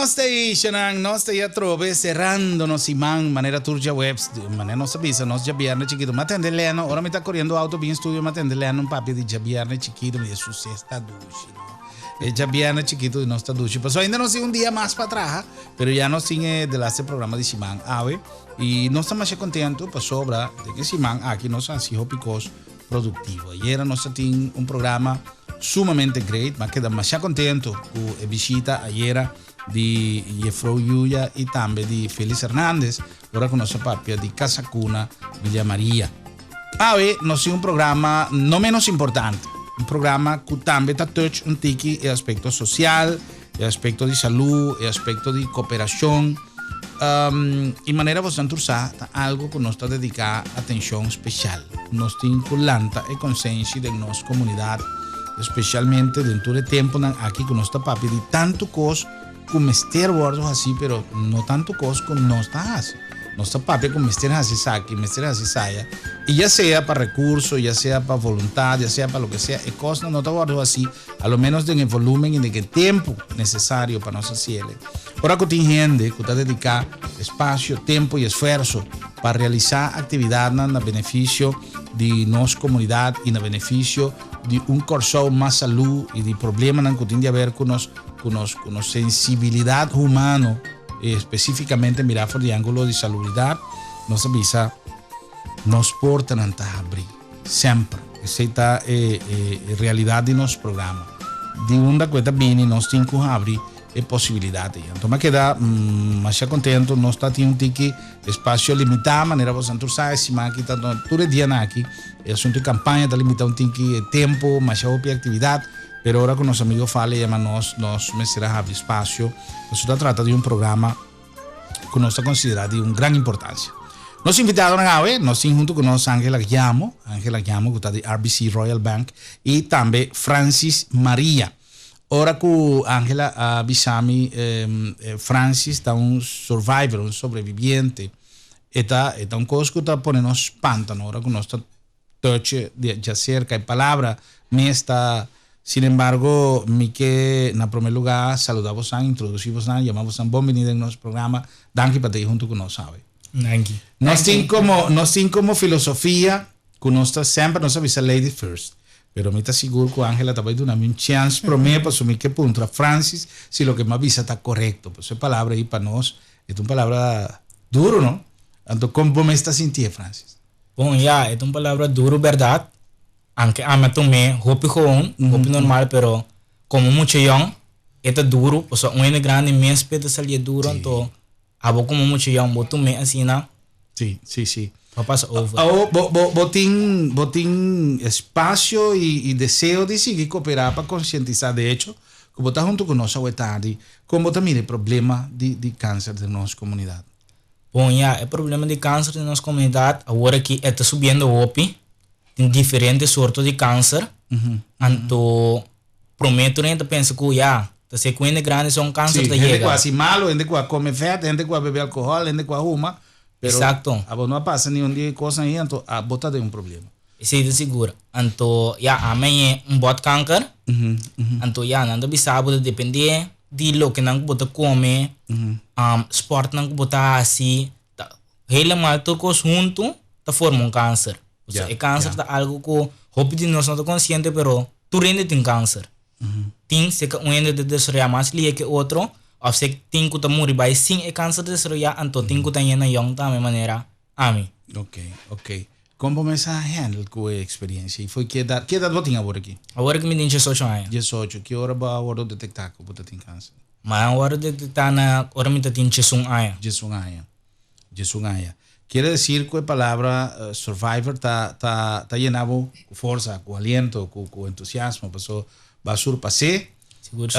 station, nostra ya trove cerrándonos imán manera turja webs, manera nos avisa, nos ya viernes chiquito, matende leano, ahora me está corriendo auto bien estudio, matende leano un papi de ya viernes chiquito, me dice su está duchi, ¿no? Ya viernes chiquito y no está duchi. Pues ainda no sigue un día más para atrás, pero ya no sigue de este programa de Simán Ave y no estamos más contentos, pues sobra de que Simán aquí nos ha sido picos productivo. Ayer nos tiene un programa sumamente great, ma queda más contento con la visita ayer di Jeffrey Yuya y también di Félix Hernández, ahora con nuestra papia di Casa Cuna Villa María. Ave nos es un programa no menos importante, un programa que también touch un tiki el aspecto social, el aspecto de salud, el aspecto de cooperación. Y manera bastante usada algo que nos está dedicada atención especial. Nos está vinculando y conciencia de nuestra comunidad, especialmente dentro del tiempo aquí con nuestra papi de tanto cos como mester bordos así, pero no tanto cos como no está así. Nuestra papi con mester así saque, mester así saya, y ya sea para recursos, ya sea para voluntad, ya sea para lo que sea, el cos no está bordo así, a lo menos en el volumen y de el tiempo necesario para nos hacerle. Ahora que gente que está dedicada espacio, tiempo y esfuerzo para realizar actividades en beneficio de nuestra comunidad y en beneficio de un curso más salud y de problemas que tienen que ver con sensibilidad humana, específicamente mirar por el ángulo de salubridad, nos avisa, nos portan a abrir siempre. Esa es la realidad de nuestro programa. De una cuenta bien y nos tiene que abrir posibilidades. Entonces me queda más contento, no está teniendo un tiki espacio limitado, manera bastante usada, si me quita todo el día aquí, el asunto de campaña está limitado un tiki tiempo, más actividad, pero ahora con los amigos Fale llama nos meserá abrir espacio. Nosotros trata de un programa que nos está considerado de una gran importancia. Nos invitaron a ver, nos junto con nos Ángela Llamo, que está de RBC Royal Bank, y también Francis María. Ahora que Ángela Bisami, Francis está un survivor, un sobreviviente. Está un cosa que está poniendo espantano. Ahora que no está toche ya cerca de palabra, me está. Sin embargo, mi que en primer lugar saludamos a introducimos a llamamos a bienvenido en nuestro programa. Danke para ti junto con nosotros. Nos tiene como filosofía que nos está siempre nos avisa lady first. Pero me está seguro que Ángela está dando una chance para mí para asumir que punto a Francis si lo que me avisa está correcto. Pues esa palabra ahí para nosotros es una palabra duro, ¿no? Entonces, ¿cómo me está sintiendo, Francis? Bueno, ya, es una palabra duro, ¿verdad? Aunque me tomé, hopi joven, hopi normal, pero como mucho young, esto es duro. O sea, un grande, mi espíritu salía duro, entonces, abo como mucho young, vos tomé así, ¿no? Sí. Pasa over. Botín espacio y deseo de seguir cooperar para concientizar. De hecho, como está junto con nosotros, como también el problema de cáncer de nuestra comunidad. Bom, ya, el problema de cáncer de nuestra comunidad, ahora que está subiendo OPI, en diferentes sortes de cáncer, entonces, prometo, gente pensa que ya, se cuida grande son cáncer de llega. Gente quase malo, gente que come feta, gente que bebe alcohol, gente que fuma. Pero exacto. No pasa ni un día de cosas ahí, entonces a botar de un problema. Sí, de seguro. Entonces, ya, a mí un bot cáncer. Entonces, ya, nada bisa de depender de lo que não bota come, sport não bota assim, helemaal todos junto, ta forma un cáncer. O sea, el cáncer es algo que, hope de no estamos conscientes, pero tú rinde tin cáncer. Tin se que un de desarrollar más libre que otro. O sea, tem que morir by sin el cáncer desarrollar, entonces tem que estar en young de manera a mí. Ok. ¿Cómo me esa handle con experiencia? ¿Y fue qué edad vos tienes ahora aquí? Ahora que me tengo 18 años. 18. ¿Qué hora va a detectar que vos tienes cáncer? Mas ahora detectar na ahora me tengo 18 años. 18 años. Quiere decir que la palabra survivor está llenado con fuerza, con aliento, con entusiasmo, pasó va a surpasar. Seguro.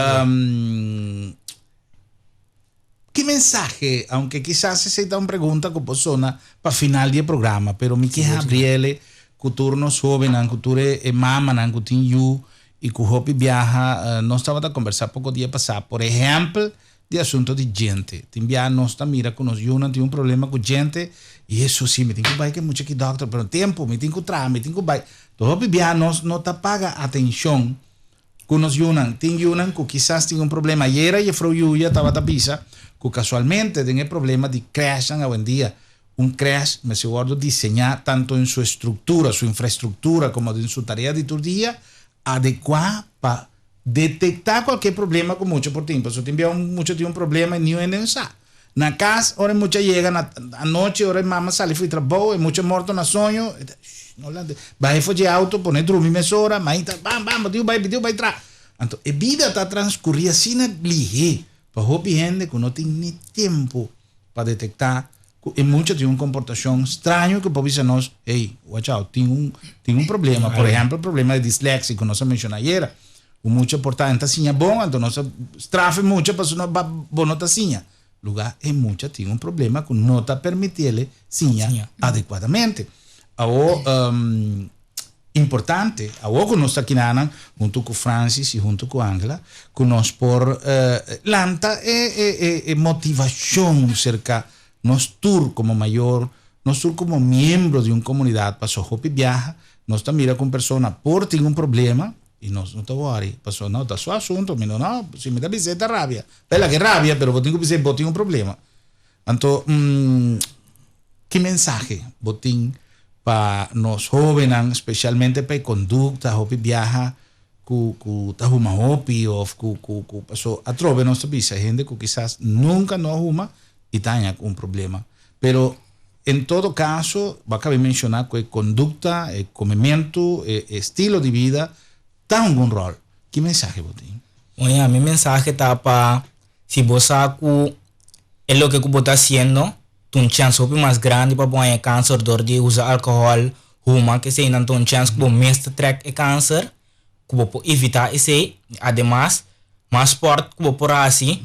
¿Qué mensaje, aunque quizás se da una pregunta con persona para final del programa, pero me queja Gabriele, que turno joven, que ture mama, que tin you y que hopi viaja, no estaba a conversar poco día pasado, por ejemplo, de asunto de gente. Timbia no está mira con nos yuna, tiene un problema con gente y eso sí, me tengo que que mucho que doctor, pero tiempo, me tengo que traer, me tengo que todo hopi viaja no te paga atención Kunos yunan, ting yunan, que quizás tem problema. Ayer e fro yuya estava a pisa, que casualmente tem problema de crash hoje em dia. Crash, me seguro diseñar tanto en su estructura, su infraestructura, como en su tarea de tu día, adecuada para detectar cualquier problema con mucho por tiempo. Si mucho tiene un problema y no es nada. Na casa, ahora muchas llegan a noche, ahora mamá sale fui trabajo, y muchos muertos na sueño. Va a de auto, poner dormir mesora, maíta, bam, dio vai tra. Entonces, la vida está transcurrida sin ligero. Para gente que no tiene tiempo para detectar. E muitos têm uma comportação estranha que pode dizer-nos, hey, watch out, tem um problema. Por exemplo, o problema de dislexia que nós mencionamos ayer. O muito portante assim é bom, então nós trafe muito para não boa nota assim. Lugar é muito tem um problema que não está permitindo sim adequadamente. Importante, que nós aqui junto com Francis e junto com Angela, que nós por lanta motivação cerca nós tour como maior, nós tour como membro de uma comunidade, passou hopi viaja, nós também mira com pessoa por ter um problema e nós não estamos worry, passou não, tá só assunto, não, se me dá visita rabia, bela que rabia, pero vou ter que dizer, vou ter um problema. Então, que mensagem vou ter para nós jovens, especialmente para conduta, hopi viaja, que tá uma hopi ou que passou a trove nossa vida, gente que quizás nunca não arruma e tenha um problema. Pero, em todo caso, acabei de mencionar que conduta, comimento, estilo de vida, tem um rol. Que mensagem você tem? Olha, a minha mensagem está para, se você é o que você está fazendo, tem uma chance mais grande para ter câncer de usar álcool, uma que se não tem uma chance que você track câncer, que você evitar isso, además, mais forte que você pode assim,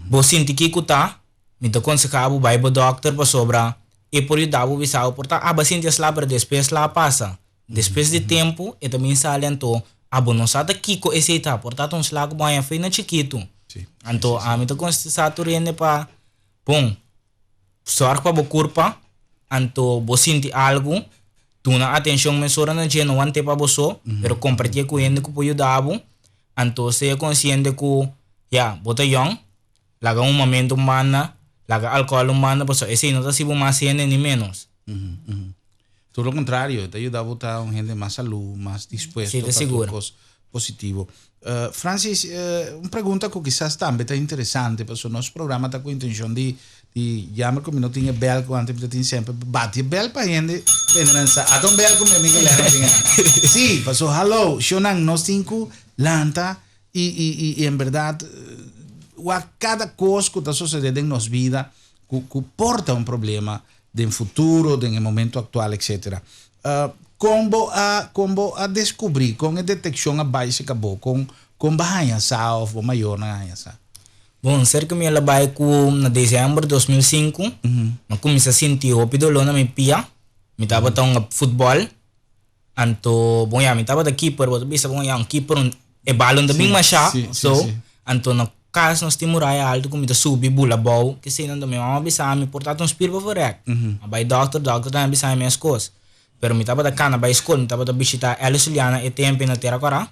você sente que está, então, quando você acaba, vai para o doctor para sobrar. E por isso, dá o visão. Portanto, a paciente lá para depois lá passa. Depois de tempo, e também salientou. A não sabe que com esse etapa. Portanto, um slag banha foi na chiquito. Então, a mim, então, está turendo para, bom, sorte para o corpo. Então, você sente algo. Tu na atenção, mesura na gente, não ante para você. Pero compartilha com ele que pode dar. Então, você é consciente que, bota young. Laga um momento humana. Laga álcool humano, pues ese no te sirve más ni menos. Todo lo contrario, te ayuda a botar a gente más salud, más dispuesto para cosas positivo. Francis, una pregunta que quizás también está interesante, porque nuestro programa está con intención de llamar como no tiene bel, que antes tiene siempre, bate bel para gente, a ton bel como mi amigo le sí, pasó, hello, shonan, no cinco, lanta, y en verdad, cada cosa que está sucediendo en nuestra vida que porta un problema del futuro, del momento actual, etc. Como a descobrir, com a detecção básica com bahaya sa ou maior na bahaya sa. Bom, cerca de minha trabalho na dezembro de 2005, eu comecei a sentir o pidolo na minha pia, me tava tão futebol, anto bom me tava da keeper, mas bisa bom um keeper e balão da bem machá, so anto na caso nós temos muralha alto como subir bula bom, que se não também mama bisa me portar um espírito correto. Vai doctor também bisa minhas coisas. Pero me tava da cana vai escola, me tava da visitar ela Juliana e tempo na terra agora.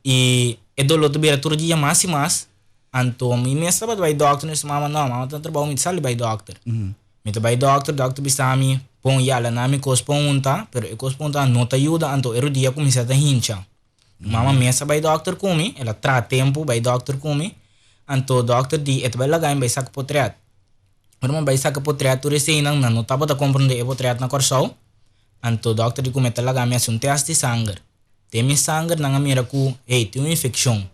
E dolo to bira todo dia mais e mais. Anto me estava vai doctor, nesse mama tá trabalhando me sali vai doctor. Me vai doctor bisa me pon yala na me corresponda, pero e corresponda não te ajuda, anto era dia começa a hincha. Mama mesa vai doctor comi, ela tra tempo vai doctor comi. Anto doctor di et vai lagar vai saca potreat. Pero man vai saca potreat tu recém não tava da compreender e potreat na corsau. Anto doctor di cometa lagar me um teste de sangue. Tem sangue na mira ku, tem uma infecção.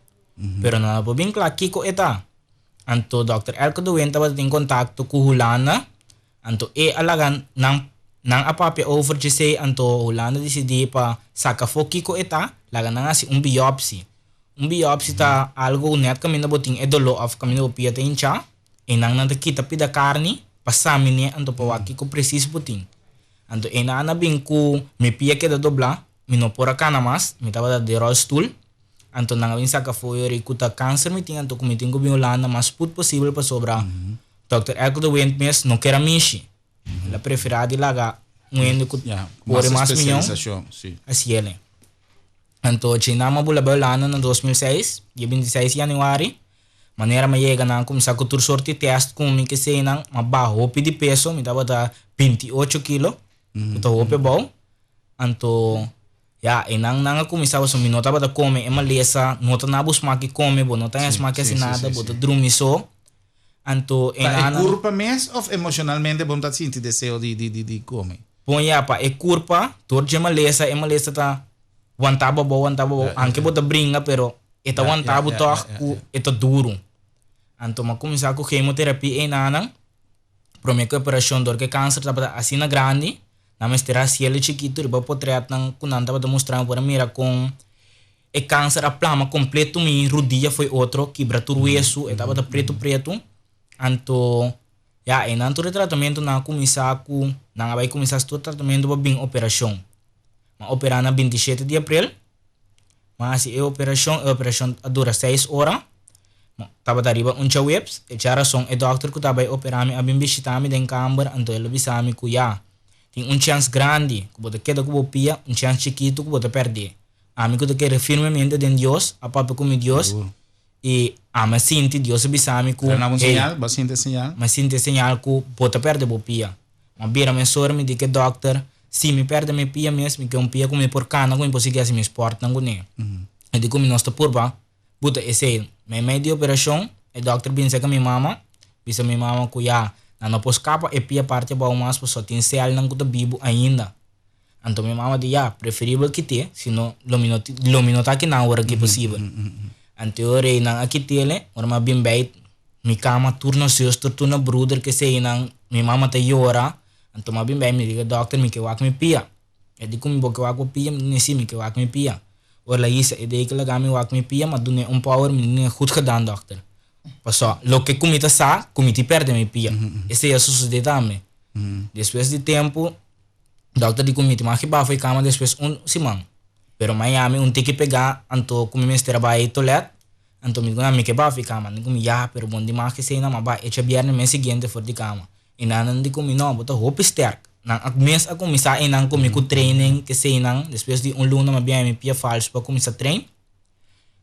Pero não po bem claro que eta. Anto doctor elko doen tava em contato com Hulana. Anto alagan nang apapi over de say anto Hulana decidi pa saca foki ko eta, lagan na si biopsy. Biopsy ta algo net kami na boting dolo of kami na pia ta incha. Nang kita pida carne, pasami niya anto pawaki ko preciso boting. Anto na bing ku me pia que da dobla, minopora kana mas, me tava da de roll stool. Anto nang abing saca foi kuta cancer meeting anto kumiting ko Hulana mas put possible pa sobra. Dr. Elko de Went mes no quer mishi. La preferada laga ngendo ku ore mas milhão. Assim ele. Então, China mabula baulana no 2006, dia 26 de januário. Maneira me chega na começar com tur sorte teste com que sei nang mabaho de peso, me dava da 28 kilo. Então, hope bom. Então, ya, enang nang começava so me notava da come, é malesa, nota na bus maki come, bo nota é maki assim nada, bo drumiso. Então, é culpa mesmo ou emocionalmente bom tá sentindo desejo de comer? Bom, ya, pa, é culpa, torce é malesa tá wantaba bo, anche bota brinca, pero eta wantaba toch, eta duro. Então, ma começar com quimioterapia em nanang, promete operação dor que câncer tá assim na grande, na mestera cielo chiquito, riba potreat nang kunanta para demonstrar para mira com e câncer a plama completo mi rodilla foi outro, quebra tudo isso, estava da preto. Então, ya, em nanto tratamento na começar com, na vai começar o tratamento para bem operação. Ma operar na 27 de abril, mas a operação dura 6 horas. Tava dariba uncha webs, e cara song e doctor ku tabay operami abim bisitami den camber anto elo bisami ku ya. Tem chance grande, ku bota queda ku bopia, chance chiquito ku bota perder. Ami ku te firmemente den Dios, a papa ku mi Dios. E ama sinti Dios bisami ku. Na un señal, ba sinte señal. Ma sinte señal ku bota perde bopia. Ma bira me sor mi dike doctor, si mi perde me pia mes, mi ke un pia ku mi porcana ku impossible asi mi sport nangu ne. E di ku mi nosta purba, buta ese me meio operação, o doctor pensa que minha mama, bisa minha mama que já não pode escapar e pia parte para o mais só tem céu não que vivo ainda. Então minha mama diz já preferível que te, senão lo tá que na hora que possível. Então eu rei não aqui tele, ora bem bem, minha cama turno sister turno brother que sei não minha mama tá llora, então bem bem me diga doctor me que wak me pia, e digo me boque wak pia nesse me que wak me pia. Or la isa idee que lagami wak mi pia ma dune power mi goed gedaan doctor. Paso lo que comita sa comiti perde mi pia. Esse é sucede também. Depois de tempo doctor di comiti ma que ba foi cama depois simang. Pero Miami tiki pegar anto comi mes trabalho toilet anto mi gona mi que ba foi cama ni comi ya pero bom di ma que sei na ma ba echa viernes mês seguinte for di cama. E nanan di comi no bota hope sterk. Nang mes ako misa inang kumi ku training kasi nang depois de luna mabia mi pia falso pa kumisa train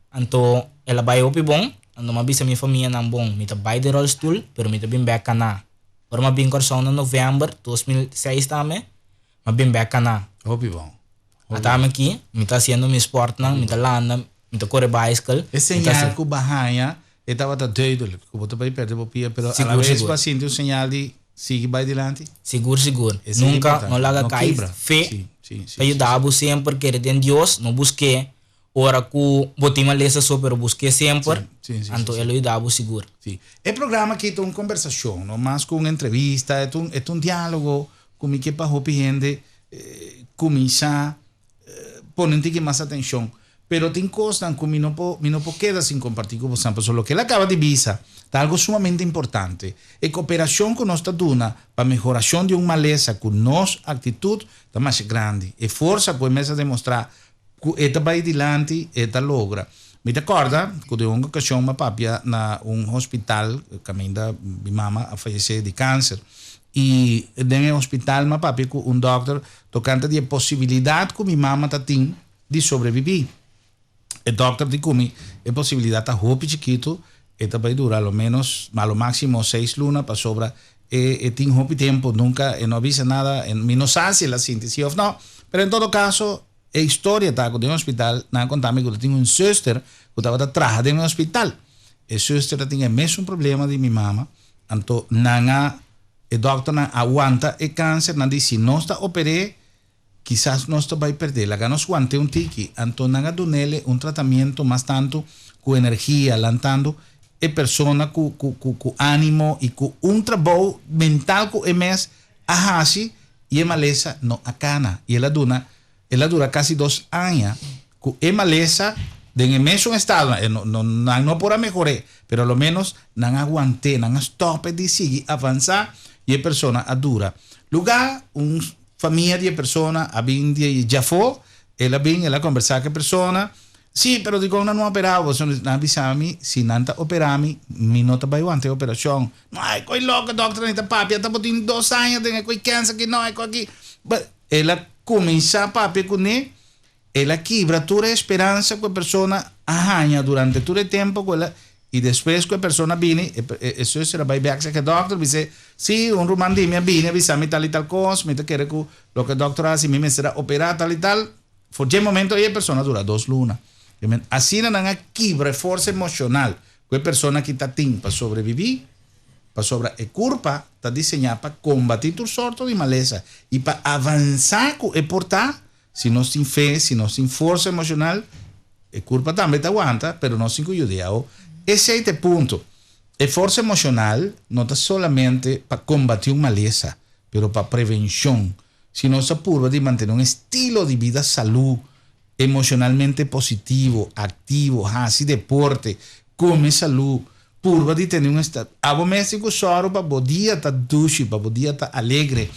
anto ela vai opi bom ando mabisa mi família nang bom mi ta buy the rolstool pero mi ta bim back kana or mabim korson na November 2006 tame mabim back kana opi bom atame ki mi ta haciendo mi sport nang mi ta landa mi ta corre bicycle esse señal ku bahaya estava tá doido ku bota vai perder o pia pero a la vez paciente o señal de sigue vai adelante. Seguro. Nunca não larga cair. Fé. Ayudava sempre que em Deus, não busquei. Ora que botei uma lesa só, pero busquei sempre. Então ele ayudava seguro. Sim. O programa aqui é uma conversação, não mais com uma entrevista, é um diálogo com que para a gente começar poner mais atenção. Pero tem coisas que não pode quedar sem compartilhar com você. Só que ele acaba de dizer, é algo sumamente importante. E cooperação com nossa duna para a melhoração de uma maleza com nossa atitude está mais grande. E força com a demonstrar que esta vai adiante, esta logra. Me recorda que de uma ocasião uma papia na hospital, que minha mama a falecer de câncer. E no hospital, uma papia com doctor tocante de possibilidade que minha mama tem de sobreviver. O doctor diz que a possibilidade de roupa chiquito vai durar ao menos, ao máximo 6 lunas para sobra. E tem roupa tempo, nunca, não avisa nada, não sabe se ela sente sim ou não. Mas em todo caso, a história está com o hospital, não contame que eu tinha uma sister que estava atrás do hospital. A sister tinha o mesmo problema de minha mama, então o doctor não aguanta o câncer, não diz se não está operado, quizás nós vai perder. Lá nos aguante tiki, então não donele tratamento mais tanto com energia, lantando e persona com ânimo e com trabalho mental com emes a hasi e a maleza não acana. E ela dura quase 2 anos com a maleza de mesmo estado, não pode melhorar, pero ao menos não aguante, não stop de seguir avançar e a persona a dura. Lugar família de persona a bem de já foi ela conversar com a persona sim, pero digo não operava você não avisava-me se não está operando me não está bem a operação não é coi louco doctor não está papi está botando 2 anos tem coi câncer que não é coi aqui ela começa a papi com ele ela quebra toda a esperança que a pessoa arranha durante todo o tempo e depois que a pessoa viene isso será vai back que o doctor dice sì un rumandimia viene avisa tal e tal cosa me te quer que lo que o doctor hace me será operar tal e tal for quel momento a pessoa dura 2 lunas assim não é quebra força emocional que a pessoa que está tem para sobreviver para sobre a culpa está desenhada para combater todo sorto de maleza e para avançar e portar se nós tem fé se nós tem força emocional a culpa também te aguanta mas nós tem que ajudar esse é o ponto a força emocional não está solamente para combater uma maleza mas para prevenção se nós apuramos de manter um estilo de vida saúde emocionalmente positivo ativo hacer deporte come saúde purva de ter um estado. Abo México só para o dia estar duche, para o dia estar alegre.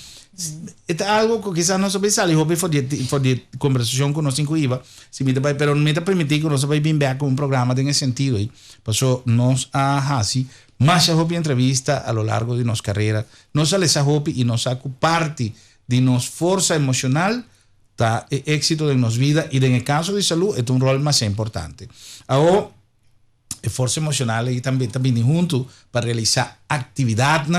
É algo que quizás não sabe sair. Houve foi de conversação com nós inclusive. Se me vai, pero me permitir que nós vai vir back com um programa nesse sentido aí. Passou nós a assim, mas houve entrevista a lo largo de nossa carreira. Nós a lesa houve e nós saco parte de nossa força emocional tá éxito de nossa vida e no caso de saúde é um rol mais importante. Agora a força emocional e também junto para realizar atividades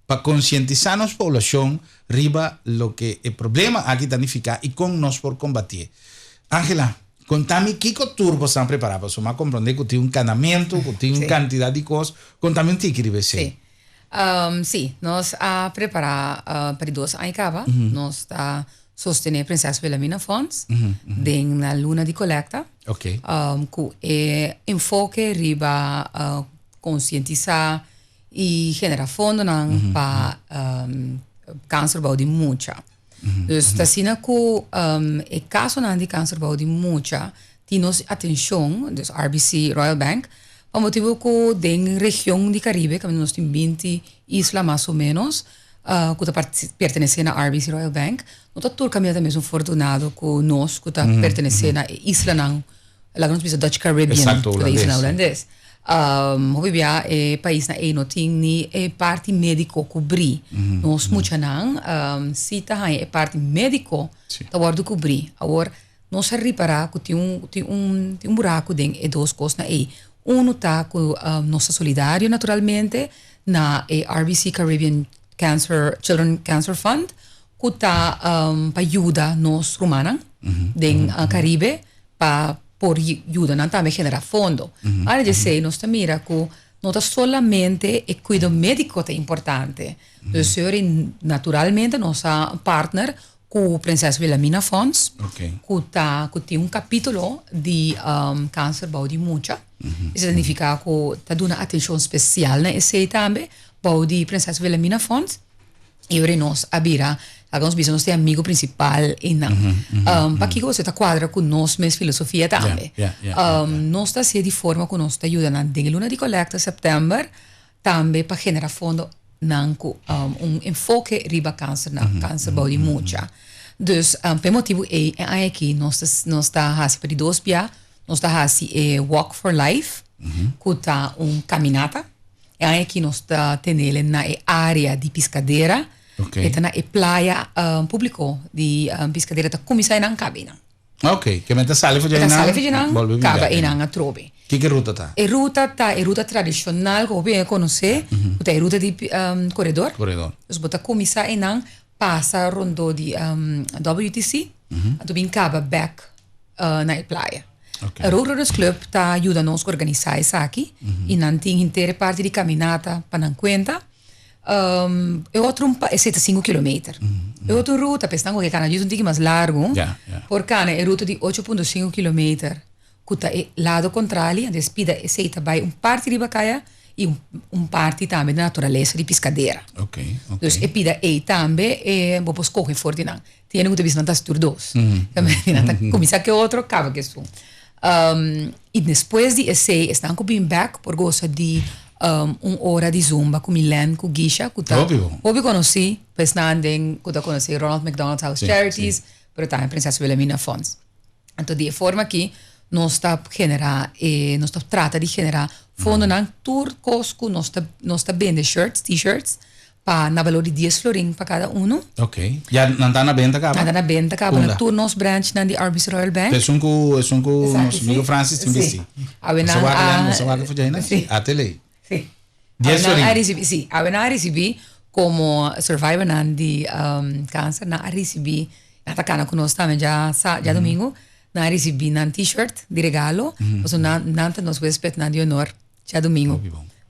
para conscientizar a nossa população riba lo que o problema aqui danificar e como nós por combater. Ángela, contame que turbo estão preparados para compreender que tem um canamento, que tem uma quantidade de coisas. Contame um tique de Sim. Sim, nós a preparar para 2 anos acaba, nós está sostener Princesa Wilhelmina Funds na luna de coleta. Ok. Com enfoque riba conscientizar e generar fundo para câncer de mucha. Então, está sendo que o caso de câncer de mucha temos atenção dos RBC Royal Bank por motivo que na região de Caribe, que nós temos 20 islas mais ou menos, que pertencem à RBC Royal Bank, nós estamos também mesmo fortunados que nós que pertencemos à isla lá nós bisa Dutch Caribbean, que isla holandês. Hobibia país na não tem parte médico cobrir. Nós muito não, se tá é parte médico, tá guardo cobrir. Agora nós reparar que tem um buraco dentro e 2 coisas aí. Tá com nossa solidário naturalmente na RBC Caribbean Children Cancer Fund, que tá para ajudar nós rumanos dentro Caribe para por ajuda não também generar fundo. Para dizer, nós também mira que não é solamente o cuidado médico é importante. Então, naturalmente, nossa partner com Princesa Wilhelmina Funds, que tem um capítulo de câncer de mucha. Isso significa que está dando atenção especial nesse também, de Princesa Wilhelmina Funds. E agora nós abrirá alguns nós temos amigo principal e não. Para que você está quadra com nós, minha filosofia também. Nós está de forma que nós está ajudando na luna de coleta setembro também para generar fundo enfoque riba câncer câncer de mucha. Então, por motivo é aqui nós está fazendo para 2 dias, nós está fazendo Walk for Life, que está caminata. É aqui nós está tendo na área de piscadeira. Está na praia público de piscadeira está começando na cabina. Ok, que meta sale fugi na cava e na trobe. Que ruta tá? A ruta tradicional que você conhece, é a ruta de corredor. Os bota começar e não passa rondo de WTC, a bem cava back na praia. A Road Club está ajudando nós a organizar isso aqui e não tem inteira parte de caminata para não conta. É outro é 75 km. É outra ruta, pensando que Canadá é um pouco mais largo, porque é ruta de 8,5 km, que está lado contrário, despida é seita vai parte de Bacaia e parte também da natureza de piscadeira. Então, é pida e também vou escolher forte não. Tem que ter visto tur dos. Começa que outro acaba que isso. E depois de esse, estão com back por gosto de hora de zumba com Milan, com Gisha, que tá. Óbvio conheci, pensando em que conheci Ronald McDonald House Charities, mas também Princesa Wilhelmina Funds. Então, de forma que nós está generar, nós está trata de generar fundo não tur cosco, nós está vende shirts, t-shirts na valor de 10 florin para cada uno. Ok. Já não está na venda, acaba? Nada na venda, acaba na turnos branch na de RBC Royal Bank. É um com nosso amigo Francis Timbisi. Awena Atele. Sim. 10 florin. Sim, awena recebi como survivor na de câncer, na recebi atacana conosco também já domingo, na recebi na t-shirt de regalo, então nanta nos respeito na de honor já domingo.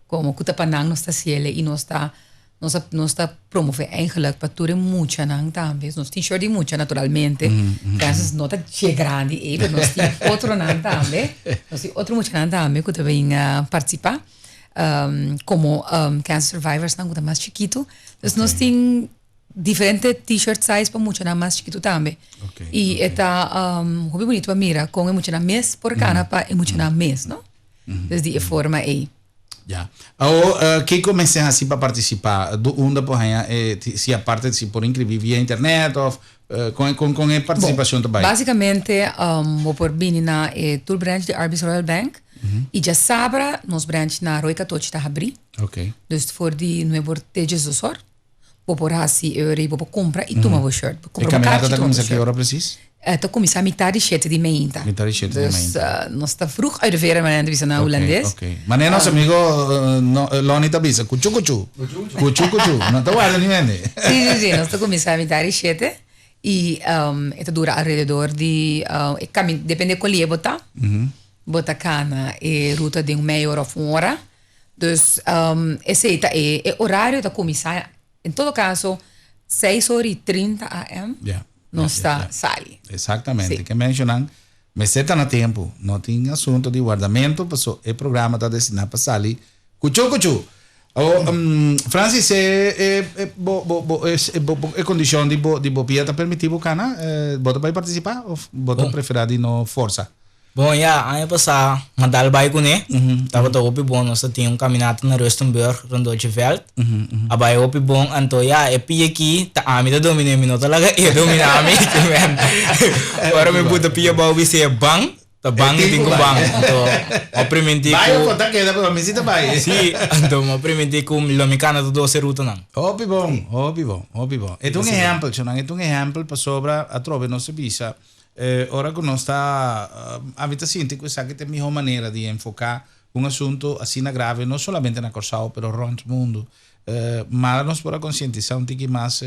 Como Kutapanang nos está ciele e nos está promover eigenlijk para tudo mucha nang também, nos t-shirt de mucha naturalmente, casos não está che grande, mas nós tem outro nang também, nós tem outro mucha nang também que também participar. Como cancer survivors não é mais chiquito, então nós tem diferente t-shirt size para mucho mais chiquito também. E está muito bonito para mira, com mucho na mês por cana para mucho na mês, não? Desde de forma aí. Já. Que comecei assim para participar do por aí, se a parte se por inscrever via internet ou com a participação também. Basicamente, vou por vir na tour branch de RBC Royal Bank. E já sabra nos branch na Roi Katochi está abrir. Ok. Dus voor die nu wordt tejes dus hoor. Vou hasi euro vou comprar e toma o shirt. E caminhada está começando a que hora precies? Está começando a metade de 7 de manhã. Metade de 7 de manhã. Dus nós está vroeg uit de veren, maar we zijn holandês. Ok. Mas nem nosso amigo Loni está bisa. Cuchu. Não está guardando ninguém. Sim. Nós está começando a metade de 7. E está dura alrededor de... depende de qual é botar. Bota cana e ruta de meia hora ou uma hora. Dus esse é horário da comissão. Em todo caso, 6h30 am. Não está sali. Exatamente. Que mencionam, mas você está no tempo. Não tem assunto de guardamento, passou. O programa está destinado para sali. Cuchu. Francis, é condição de bopia está permitido, cana? Bota para participar ou bota preferir de no força? Bom, ano passado, mandar bairro com né? Tava todo bom, nós tínhamos caminhado na Rustenburg, Rondoche Veld. A bairro opi bom, então é pia aqui, tá a minha domina minuto talaga, domina a minha, agora me puta pia bairro se bang, tá bang e tenho bang, então o primentico. Bairro conta que dá para me citar bairro. Sim, então o primentico lomicana do 12 ruta não. Opi bom. É um exemplo para sobra a trove não se visa. Ora que nós está a vida assim, tem que saber que tem a melhor maneira de enfocar assunto assim grave, não somente na Corsao, pero ronde o mundo, mas nós para conscientizar tique mais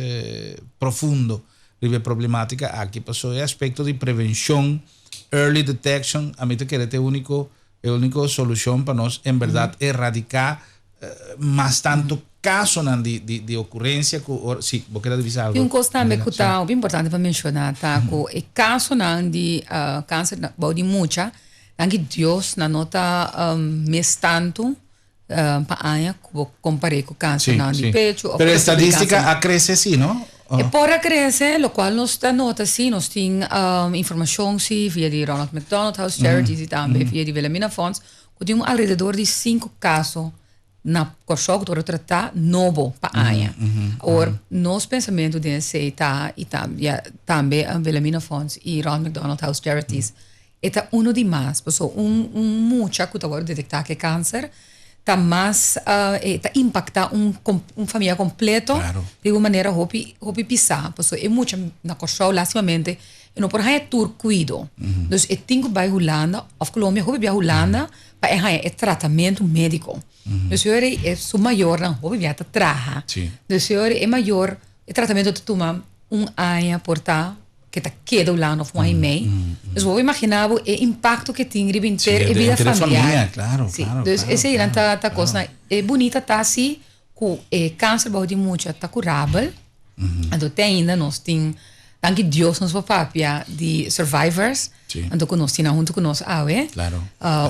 profundo de problemática aqui passou é aspecto de prevenção, early detection, a mim que é a única solução para nós, em verdade, erradicar mais tanto caso de ocorrência sim, vou querer dizer algo. E coisa também que está bem importante para mencionar, tá? Que caso de câncer de mucha, que Deus na nota mês tanto para aia comparei com câncer de pecho. Mas a estadística cresce sim, não? E por crescer, o qual nós nota sim, nós tem informação sim via de Ronald McDonald House Charities e também via de Wilhelmina Funds, que tem alrededor de 5 casos na Corsao que tratar novo para aia. Or nos pensamento de tá e também a Wilhelmina Funds e Ronald McDonald House Charities é um de mais, pessoal, mucha que agora detectar que câncer tá mais tá impactar família completo de uma maneira hopi pisar, pessoal, é muita na Corsao lastimamente e não por aí tur cuido. Então eu tenho que ir Holanda ou Colômbia, hopi via Holanda para é tratamento médico. O senhor é su maior, não, vou viajar traja. O senhor é maior, o tratamento de tomar ano por tá que tá queda lá no fundo e meio. Então vou imaginar o impacto que tem em ter a vida familiar. Claro. Então esse é a coisa é bonita tá assim, com câncer de mucha tá curável. Então tem ainda nós tem tanto Deus nos papapia de survivors. Então conosco na junto conosco Claro.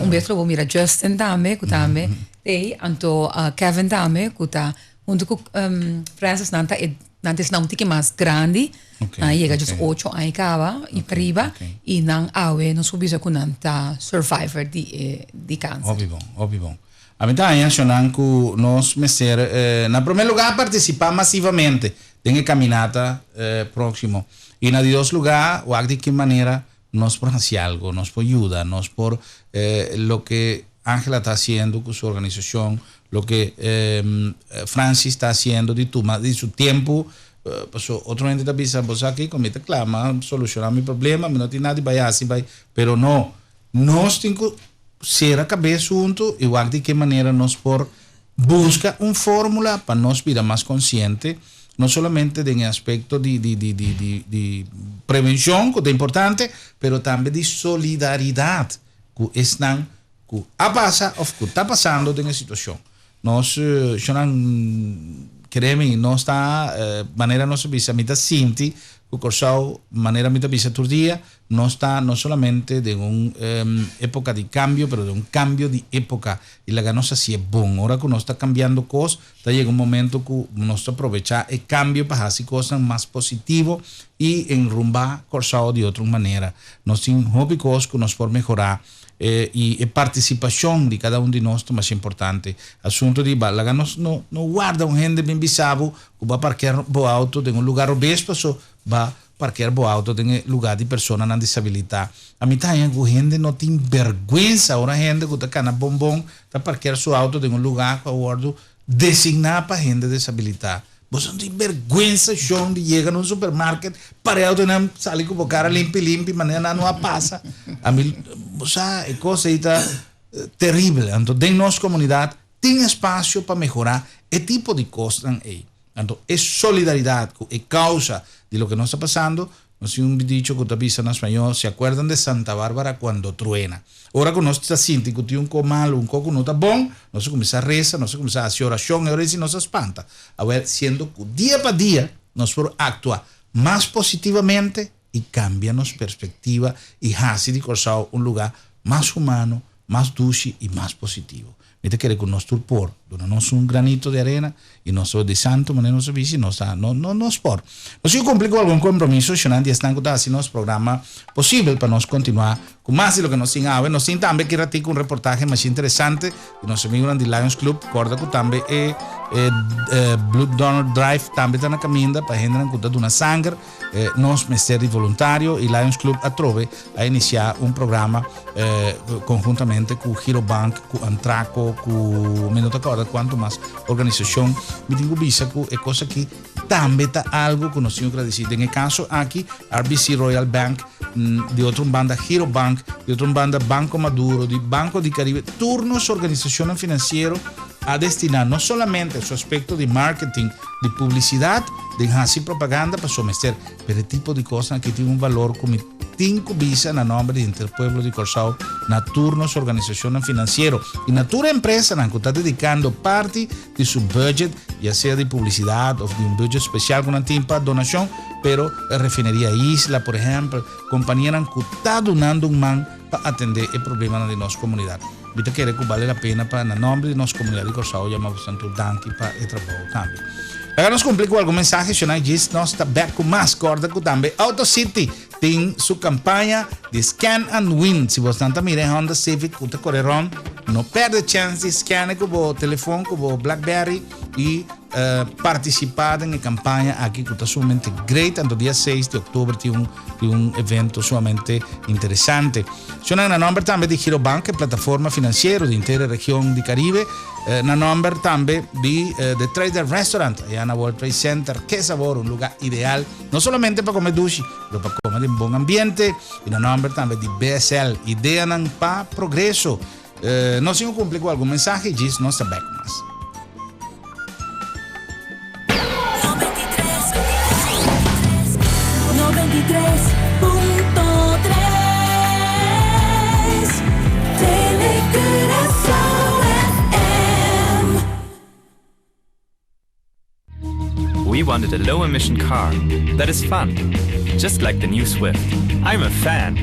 Beijo vou mirar Justin também, que também tem, então Kevin também, que tá junto com Francis nanta não tem mais grande, chega just 8 anos acaba e para riba e não nos subimos com nanta survivor de câncer. Óbvio bom. A mim está achando que nós meser na primeiro lugar participar massivamente tem caminhada próximo e na dois lugar o de que maneira nos por hacer algo, nos por ayuda, nos por lo que Ángela está haciendo con su organización, lo que Francis está haciendo de su tiempo. Pues otro gente está pensando, pues aquí comete clama, solucionar mi problema, no tiene nada, vaya así, pero no, nós temos que ser a cabeça junto, igual de que maneira nós por busca uma fórmula para nós virar mais consciente, não somente em aspecto de prevenção, que é importante, mas também de solidariedade, que estão que passa ou que está passando em situação. Nós queremos, nós está maneira nós bisa mita sinti, o corsao maneira mita bisa todo dia, não está não solamente de uma época de cambio, pero de um cambio de época, e la nossa si é bom. Agora que nós está cambiando coisas, está chega um momento que nós aproveitar o cambio para fazer coisas mais positivo e enrumbar corsao de outra maneira. Nós temos hobby coisas que nós podemos melhorar. E a participação de cada um de nós é mais importante. Assunto de balaga, nós não guarda gente bem bisabo que vai parquear o auto em um lugar obeso, só vai parquear o auto em lugar de pessoa com disabilidade. A mim tá aí, gente não tem vergonha, agora gente que está cana bombom, está parquear seu auto em um lugar que é designado para gente com disabilidade. Você não tem vergonha, João, de chegar no supermercado, para eu não sair com a cara limpa, maneira não passa. A mim, você, é coisa está terrível. Então, dentro da nossa comunidade, tem espaço para melhorar esse tipo de coisas aí. Então, é solidariedade, é causa de lo que nos está passando. Nós temos um dicho que está en espanhol, se acuerdan de Santa Bárbara quando truena. Agora que nós está sentindo que tem um mal, um coco não está bom, nós começamos a rezar, nós começamos a fazer oração, e oração nos espanta. Agora, sendo que dia para dia, nós podemos actuar mais positivamente e cambiar nossa perspectiva e fazer de Corsao um lugar mais humano, mais dulce e mais positivo. Mete querer que nós turpor, donamos um granito de arena e nós de santo, mas não sabemos se nós por. Nós cumprimos com algum compromisso, Xanandi estão com assim nosso programa possível para nós continuar com mais do que nós tínhamos. Nós temos também que ratificar reportagem mais interessante e nós amigos do Lions Club, corda que também Blood Donor Drive também está na caminho para a gente não donar sangue. Nós, Ministério de Voluntário e Lions Club aprove a iniciar um programa conjuntamente com o Hero Bank, com o Antraco, com o Minuto Corda, quanto mais organização, me tenho vista que é coisa que também está algo que nós temos que agradecer. Em caso aqui, RBC Royal Bank, de outra banda Hero Bank, de outra banda Banco Maduro, de Banco de Caribe, turnos organização financeira a destinar não somente seu aspecto de marketing, de publicidade, de fazer propaganda para someter, mas o tipo de coisa que tem um valor como cinco visa na nome do Interpueblo de Corsao, na turnos organização financeira e na tua empresa que está dedicando parte de seu budget, já seja de publicidade ou de um budget especial que não tem para donação, pero a refineria Isla, por exemplo, companhia que está donando um man para atender o problema da nossa comunidade. Vita querer que vale a pena para na nome de nossa comunidade de Corsao, chamamos tanto danke para o trabalho também. Agora nos cumprir com algum mensagem, se não diz, nós está back com mais corda que também AutoCity tem sua campanha de Scan and Win. Se você não mira Honda Civic, que está correndo, não perde a chance de scanear com o telefone, com o BlackBerry e participar na campanha aqui que está sumamente great. No dia 6 de outubro tem um evento sumamente interessante. Se não, na nome também de Hero Bank, plataforma financeira da inteira região de Caribe. Na nome também de The Trader Restaurant, allá na World Trade Center. Que sabor, um lugar ideal, não somente para comer sushi, mas para comer em bom ambiente. E na nome também de BSL, ideia para progresso. Nós temos que cumprir com algum mensagem e diz, nós estamos com mais. We wanted a low-emission car that is fun, just like the new Swift. I'm a fan.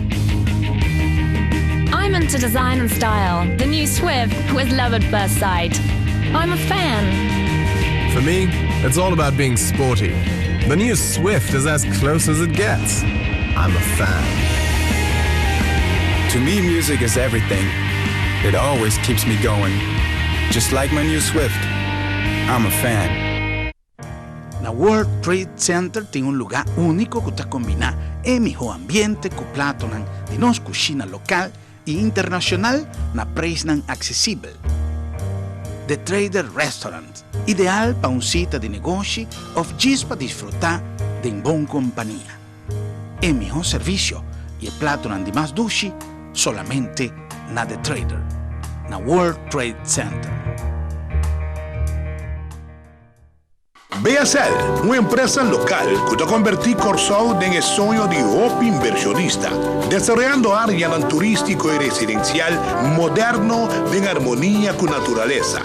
I'm into design and style. The new Swift with love at first sight. I'm a fan. For me, it's all about being sporty. The new Swift is as close as it gets. I'm a fan. To me, music is everything. It always keeps me going. Just like my new Swift. I'm a fan. Na World Trade Center tem um lugar único que está combinando o melhor ambiente com prato de nossa cozinha local e internacional na preço acessível. The Trader Restaurant, ideal para un cita de negocio o just para disfrutar de una buena compañía. El mejor servicio y el plato de más dulce solamente na The Trader, na World Trade Center. BSL, una empresa local que ha convertido Corsol en el sueño de un inversionista, desarrollando áreas turístico y residencial moderno en armonía con la naturaleza.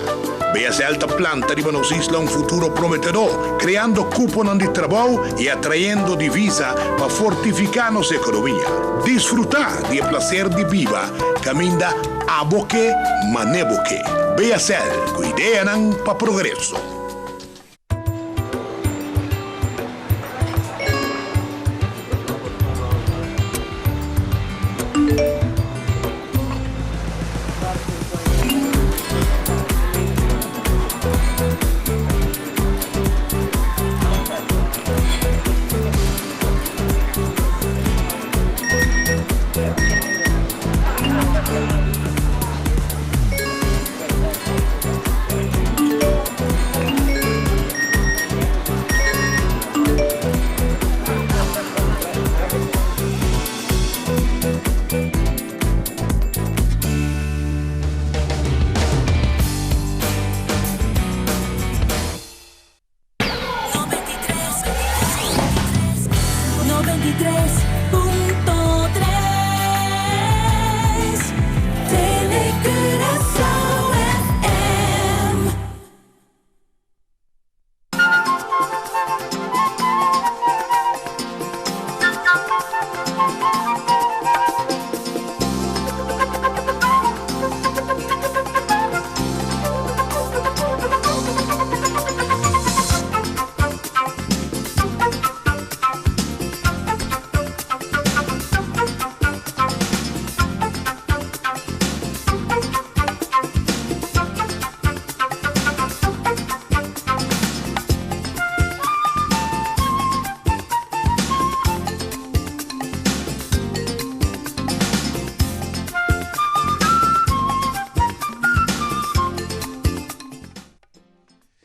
BSL ta planta de nos isla un futuro prometedor, creando cupos de trabajo y atrayendo divisa para fortificar nuestra economía. Disfrutar del placer de viva, camina a boque, maneboque. BSL, con idea para progreso.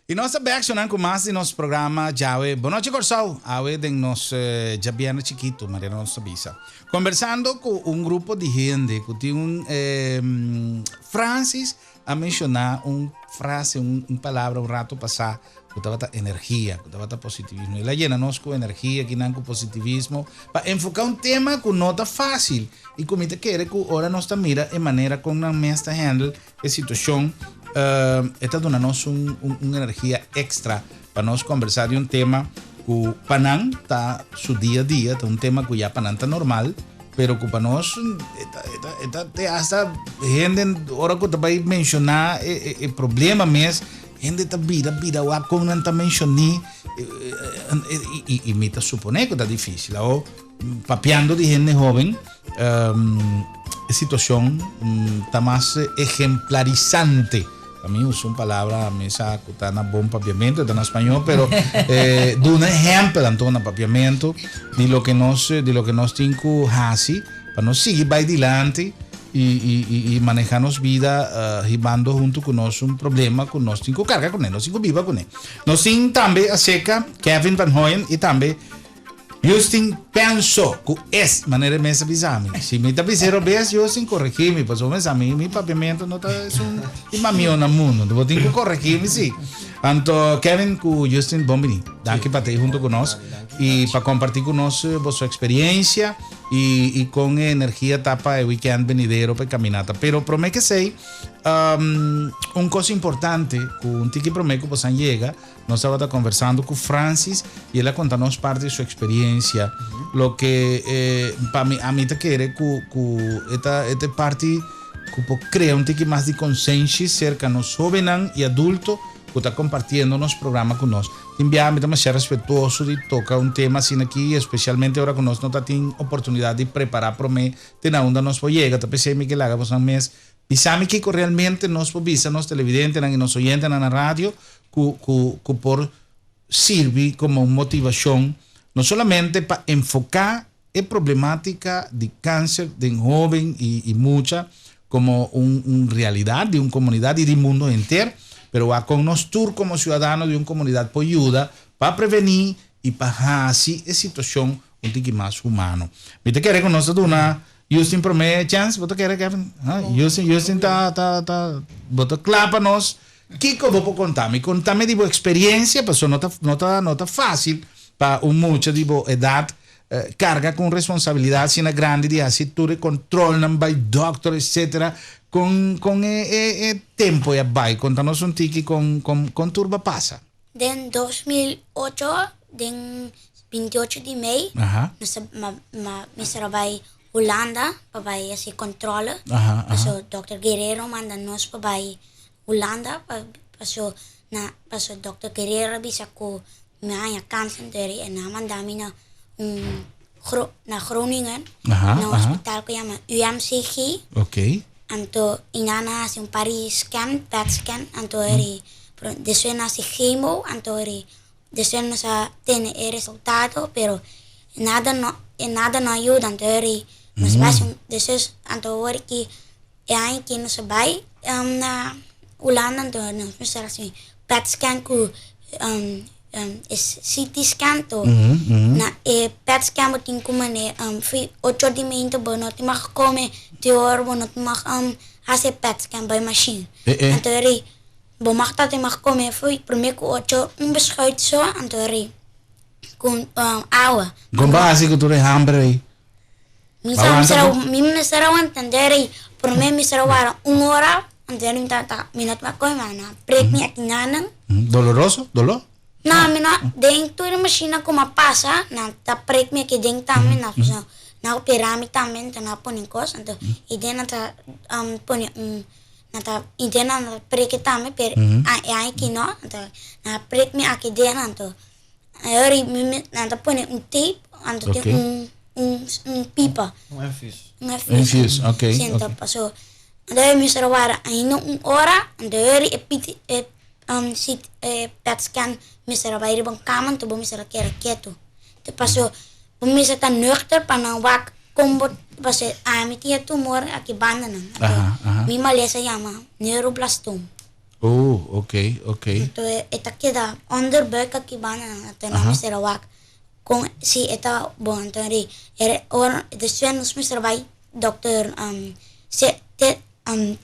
E nós estamos reaccionando com mais de nosso programa já. Boa noite, Corsal. Awe de nós já bem chiquito, Maria nossa bisa. Conversando com grupo de gente que tem Francis a mencionar frase, palavra, rato passar, que estava energia, que estava positivismo. Ela llena nós com energia, que não com positivismo, para enfocar tema que não está fácil. E como te quer que agora nós mira de maneira como nós está handle a situação. Está dando-nos uma energia extra para nós conversar de tema que para nós está su dia a dia, está tema que já para nós está normal, pero que para nós está hasta gente hora que vai mencionar o problema mesmo, gente está vida o como não está mencionando e me está supondo que está difícil, ou papeando de gente jovem. A situação está mais exemplarizante. A mí uso una palabra, mesa que está en buen papiamento, está en español, pero de un ejemplo de un papiamento de lo que nos tiene que hacer para nos seguir para adelante y manejar nuestra vida llevando junto con nosotros un problema que nos tiene que cargar con él, nos tiene que vivir con él. Nos tiene también acerca Kevin Van Hoyen y también Justin pensou que é maneira de avisar-me. Se me está dizendo, Justin, corrigir-me, pois eu penso, meu papiamento não está imamião no mundo, eu tenho que corrigir-me, sim. Então, Kevin, com Justin, bom venir. Danke para estar junto conosco e para compartilhar conosco a sua experiência e com energia para o weekend venidero para caminhada. Pero prometo que sei, uma coisa importante, com que prometo que você chega, nós estávamos conversando com Francis e ela conta-nos parte de sua experiência. Lo que a mim te quer que esta parte que cria tique mais de consciência cerca nos jovens e adultos que está compartilhando nos programas conosco. Enviar-me também ser respeitoso de tocar tema assim aqui, especialmente agora que nós não temos oportunidade de preparar para mim, de onde nós vamos chegar. Então pensei que lá vamos mês, pensamos que realmente nós podemos nos televidentes e nos oyentes na rádio que por servir como motivação não somente para enfocar a problemática de cáncer de jovem e muita como uma realidade de uma comunidade e do mundo inteiro, pero a con nosotros como ciudadanos de una comunidad por ayuda para prevenir y para así es situación un tiki más humano. ¿Me te quiere con nosotros una Justin promete chance? ¿Vos te quiere Kevin? Justin vos clápanos. Kiko, vos puedo contarme. Contame digo experiencia, pues no está fácil para un mucho digo edad. Carga con responsabilidad sina grande di assitture controlan by doctor etc con tempo e vai contanos un tiki con turba pasa den 2008 den 28 de maio me trabalhei Holanda para esse controle passou Dr. Guerreiro manda nós para Holanda passou Dr. Guerreiro bisa ko minha câncer dele e na manda mina na Groningen na hospital que chama UMCG. Ok. Anto inana si un pari scan, PET scan, anto eri desena si chemo, anto eri desena sa tiene el resultado, pero nada no ayuda, anto eri nos va deses anto eri que hay que nos va na Holanda anto nos misera si PET scan ku is CT scan to na PET scan botin kumane fi 8 di minto bono ti mak come ti or bono ti mak hace PET scan by machine antori bo makta ti mak come fi primeiro 8 beschuit so antori con agua con base que tu eres hambre mi será entender por me será una hora antori minut mak come mana break me akinanan dolor na dentro da máquina como passa na tá prek me que dentro também na pirâmide também tá na põe coisa então e dentro tá põe na tá e dentro na prek também per aí que não então na prek me aqui dentro então aí na tá põe tape então tem pipa infuse ok então passou daí me será ainda hora daí si PET scan misera vai bang kaman to misera kera quieto te paso misera tan nuchter para wak combo paso mi tia tumor aqui banda mi malesa llama neuroblastoma ok então eta queda underbuck aqui banda então misera wak com si eta bom então era or de suenos misera vai doctor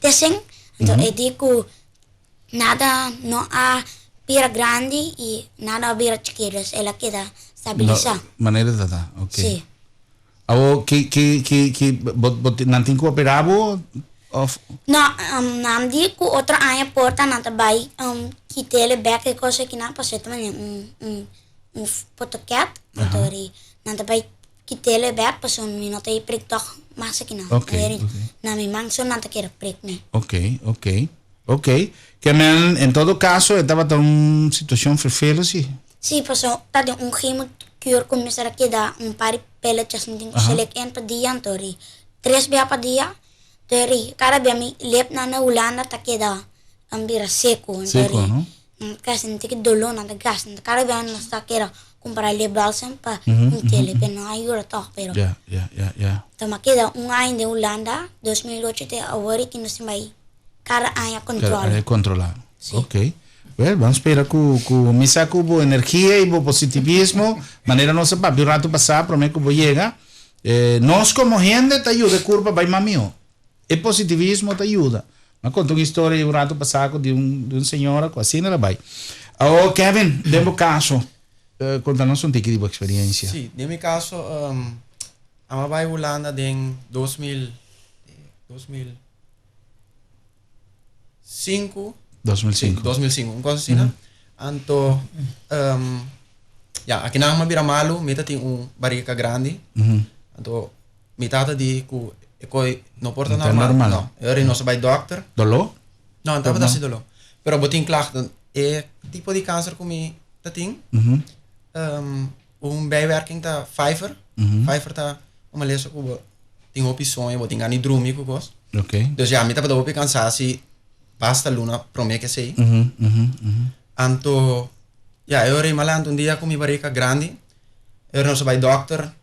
testing então digo nada no ha pira grande y nada pira chiquitas ela queda estabilizada manera de dar ok sí abo que bot nantin ko operabo of no nam di ku otra aya porta nata bai kitele back e cosa que na paseta un fotocat motori nata bai kitele back pason minuto e prick toch masa que na na mi manso nata queda prick me ok que men en todo caso estaba en una situación frefelo sí pasó tadi un chemo cure con misera que da un par de pellets assim se le en per dia antori 3 vez per dia tori cada vez mi lep na Holanda ta queda ambira seco no casi não tem dolor nada gas cada vez não está queda comprar le balsam pa un tele pero no ayuda todo pero ya toma queda un año de Holanda 2008 te agora que no se vai cara a controlar. Sí. Ok. Well, vamos a esperar que me saque energía y positivismo. Manera no se va. Un rato pasar, prometo que llega. Nos como gente te ayuda. Curva, vai mamio. El positivismo te ayuda. Me conto una historia un rato pasado de un señora que así no la va. Oh, Kevin, de mi caso, contanos un tiquito de experiencia. Sí, de mi caso, a vai Holanda en 2005 un cosa assim anto aqui na mabira malu meta tem barriga grande anto metade di ku no porta normal no eri no vai doctor dolor no estava dando dolor pero botin klachten tipo de câncer como tá tem bijwerking tá Pfeiffer tá uma lesa ku tem opções botin gani drumi ku kos okay dus meta pada opi cansasi basta luna promete que sei anto eu era malando um dia com minha barriga grande eu não sabia doctor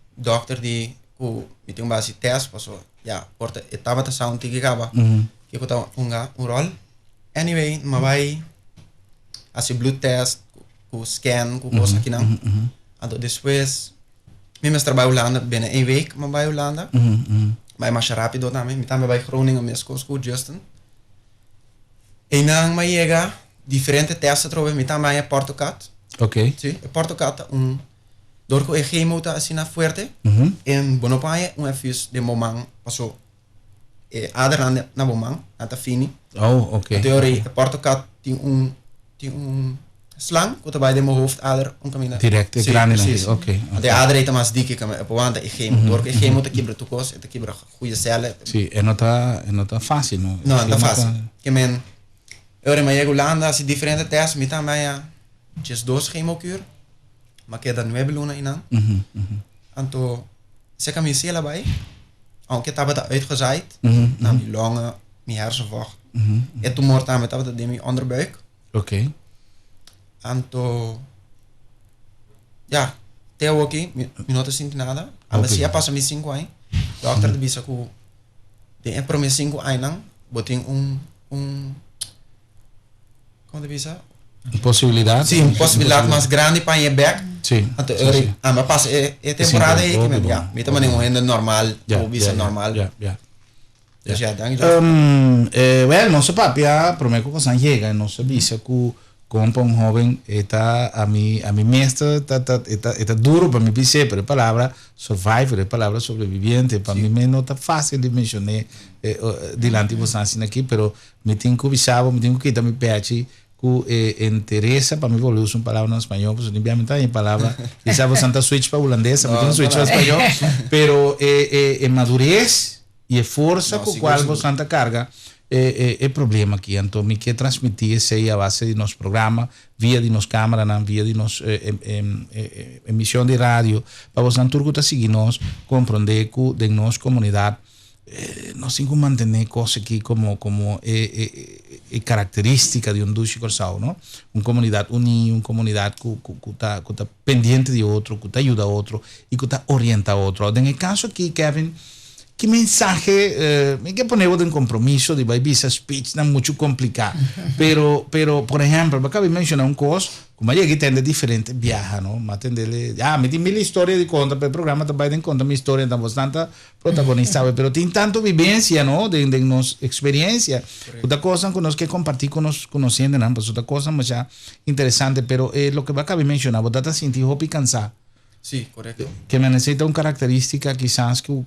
de ku meting base test passou porta etapa ta sound que acaba que eu tava um rol anyway mas vai assim blood test, com scan, com coisa aqui não. Então depois, mesmo trabalho Holanda, bem em week, mas vai Holanda, mas mais rápido também, me também vai Groningen, mesmo com Justin. E não me chega diferente testes trouxe, me também é Portugal. Ok. Sim, Portugal door que chemo tá assim na fuerte, em Bonopaia fiz de momento passou ader na momento, até fini. Oh, ok. A teoria Portugal tem slang, que trabalha de meu hoofdader, caminho. Direct, grande, ok. De ader é mais dica que me apoanta e chemo, door que chemo te quebra tu cos, te quebra goede cellen. Sim, não tá fácil, não? Não, tá fácil. Que men, eu me chego Holanda, assim diferente testes, me também just 2 chemokuur. Maar ik heb 9 lunen in aan. En toen zei ik me zelf bij. En ik heb het uitgezaaid. Naar mijn longen, mijn hersenvocht. En toen mocht ik het in mijn onderbuik. Oké. En toen... Ja, teo aqui, minutos sin nada. En dan zie je pas mijn 5 anos. De dokter de bisa que de para mijn 5 anos, botem como de bisa? Possibilidade? Sim, possibilidade mais grande para o back. Sim. Mas passa a temporada aí que já, me também não é normal, ou bisa normal. Já, well, nosso papi prometo que você chega, nosso bisa que como um jovem está a mi mestre está duro para mim pensar, pero a palavra survivor, a palavra sobreviviente para mim não está fácil de mencionar delante de vocês aqui, pero me tenho que avisar, me tenho que quitar meu peixe que interessa para mim volver usar uma palavra em espanhol, porque obviamente tem palavra, quizás você está switch para holandês, mas tem switch para espanhol, pero madurez e força com a qual você está carga é problema aqui. Então, me quer transmitir isso aí a base de nosso programa, via de nossa câmera, via de nossa emissão de rádio, para você estar seguir nós, compreender que de nossa comunidade nós temos que manter coisas aqui como característica de Dushi Corsao, não? Uma comunidade unida, uma comunidade que está pendente de outro, que ajuda outro e que orienta outro. No caso aqui, Kevin, que mensagem, me que poner um compromisso de vai visa speech não é muito complicado, pero por exemplo, acabei de mencionar coisa, como aqui tem de diferente viaja, não? Mas tem dele, me tem mil histórias de conta, para o programa também tem conta minha história, então bastante protagonista, pero tem tanto vivência, não? De nossa experiência, outra coisa que nós quer compartir com nós conhecendo, não? Mas outra coisa mas já interessante, pero o que acabei de mencionar, você está sentindo hope cansado. Sim, correto. Que me necessita uma característica quizás que não